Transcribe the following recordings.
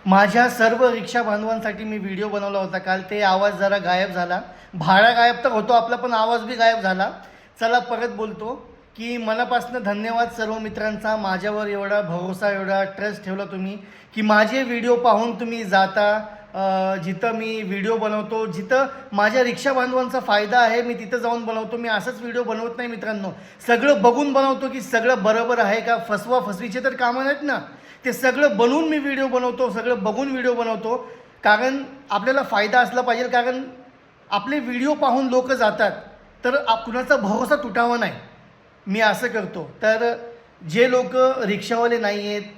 माझ्या सर्व रिक्षा बांधवांसाठी मी व्हिडिओ बनवला होता काल. ते आवाज जरा गायब झाला, भाडा गायब तर होतो आपला, पण आवाज बी गायब झाला. चला परत बोलतो की मनापासून धन्यवाद सर्व मित्रांचा. माझ्यावर एवढा भरोसा, एवढा ट्रस्ट ठेवला तुम्ही की माझे व्हिडिओ पाहून तुम्ही जाता. जिथं मी व्हिडिओ बनवतो, जिथं माझ्या रिक्षा बांधवांचा फायदा आहे, मी तिथं जाऊन बनवतो. मी असंच व्हिडिओ बनवत नाही मित्रांनो, सगळं बघून बनवतो की सगळं बरोबर आहे का. फसवा फसवीचे तर कामं नाहीत ना, ते सगळं बनवून मी व्हिडिओ बनवतो, सगळं बघून व्हिडिओ बनवतो. कारण आपल्याला फायदा असला पाहिजे, कारण आपले व्हिडिओ पाहून लोक जातात, तर कुणाचा भरोसा तुटावा नाही. मी असं करतो. तर जे लोक रिक्षावाले नाही आहेत,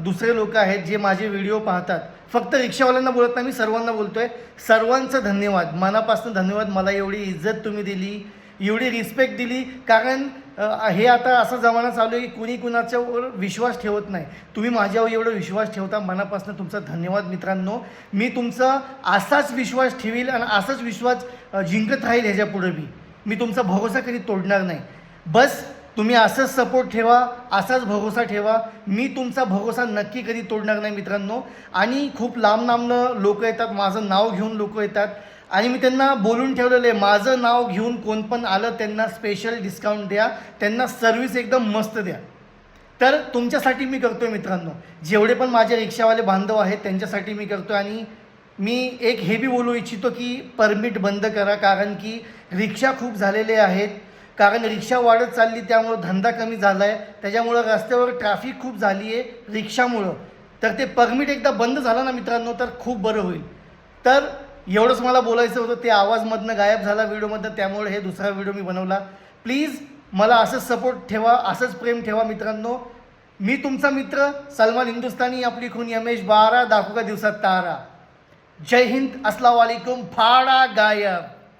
दुसरे लोक आहेत जे माझे व्हिडिओ पाहतात, फक्त रिक्षावाल्यांना बोलत नाही, मी सर्वांना बोलतो आहे. सर्वांचं धन्यवाद, मनापासून धन्यवाद. मला एवढी इज्जत तुम्ही दिली, एवढी रिस्पेक्ट दिली. कारण हे आता असा जमाना चालू आहे की कुणी कुणाच्यावर विश्वास ठेवत नाही. तुम्ही माझ्यावर एवढा विश्वास ठेवता, मनापासून तुमचा धन्यवाद मित्रांनो. मी तुमचा असाच विश्वास ठेवील आणि असाच विश्वास जिंकत राहील ह्याच्यापुढे बी. मी तुमचा भरोसा कधी तोडणार नाही. बस तुम्ही असंच सपोर्ट ठेवा, असाच भरोसा ठेवा. मी तुमचा भरोसा नक्की कधी तोडणार नाही मित्रांनो. आणि खूप लांब लांबनं लोक येतात, माझं नाव घेऊन लोक येतात, आणि मी त्यांना बोलून ठेवलेलं आहे, माझं नाव घेऊन कोण पण आलं त्यांना स्पेशल डिस्काउंट द्या, त्यांना सर्व्हिस एकदम मस्त द्या. तर तुमच्यासाठी मी करतो आहे मित्रांनो. जेवढे पण माझे रिक्षावाले बांधव आहेत त्यांच्यासाठी मी करतो. आणि मी एक हे बी बोलू इच्छितो की परमिट बंद करा, कारण की रिक्षा खूप झालेले आहेत. कारण रिक्षा वाढत चालली, त्यामुळं धंदा कमी झाला आहे, त्याच्यामुळं रस्त्यावर ट्रॅफिक खूप झाली आहे रिक्षामुळं. तर ते परमिट एकदा बंद झालं ना मित्रांनो, तर खूप बरं होईल. तर एवढंच मला बोलायचं होतं. ते आवाजमधनं गायब झाला व्हिडिओमधनं, त्यामुळे हे दुसरा व्हिडिओ मी बनवला. प्लीज मला असंच सपोर्ट ठेवा, असंच प्रेम ठेवा मित्रांनो. मी तुमचा मित्र सलमान हिंदुस्तानी, आपली खून यमेश 12, दाखवू का दिवसात तारा. जय हिंद, अस्सलाम वालेकुम. फाडा गायब.